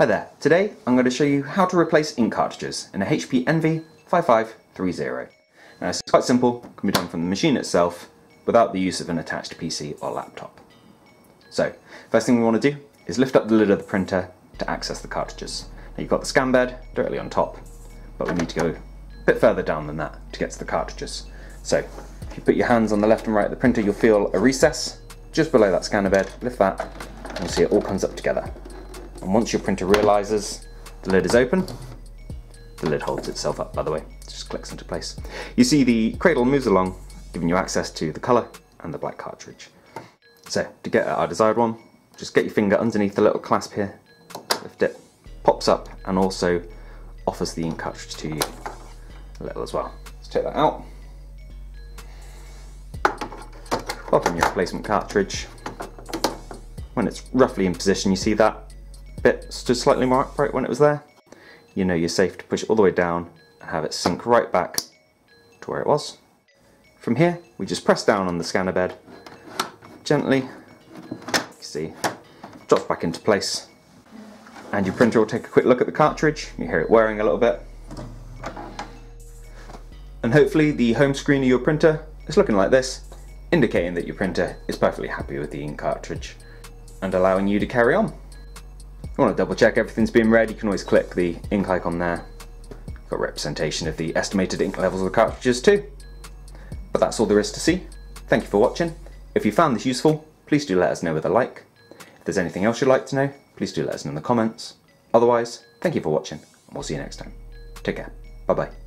Hi there, today I'm going to show you how to replace ink cartridges in a HP Envy 5530. Now it's quite simple, can be done from the machine itself without the use of an attached PC or laptop. So, first thing we want to do is lift up the lid of the printer to access the cartridges. Now you've got the scan bed directly on top, but we need to go a bit further down than that to get to the cartridges. So, if you put your hands on the left and right of the printer, you'll feel a recess just below that scanner bed. Lift that, and you'll see it all comes up together. And once your printer realises the lid is open, the lid holds itself up, by the way, it just clicks into place. You see the cradle moves along, giving you access to the colour and the black cartridge. So to get our desired one, just get your finger underneath the little clasp here, lift it, pops up, and also offers the ink cartridge to you a little as well. Let's take that out. Pop in your replacement cartridge. When it's roughly in position, you see that bit stood slightly more upright when it was there. You know you're safe to push it all the way down and have it sink right back to where it was. From here, we just press down on the scanner bed gently. You see, drops back into place, and your printer will take a quick look at the cartridge. You hear it whirring a little bit, and hopefully the home screen of your printer is looking like this, indicating that your printer is perfectly happy with the ink cartridge and allowing you to carry on. If you want to double check everything's been read, you can always click the ink icon there. You've got representation of the estimated ink levels of the cartridges too. But that's all there is to see. Thank you for watching. If you found this useful, please do let us know with a like. If there's anything else you'd like to know, please do let us know in the comments. Otherwise, thank you for watching, and we'll see you next time. Take care. Bye bye.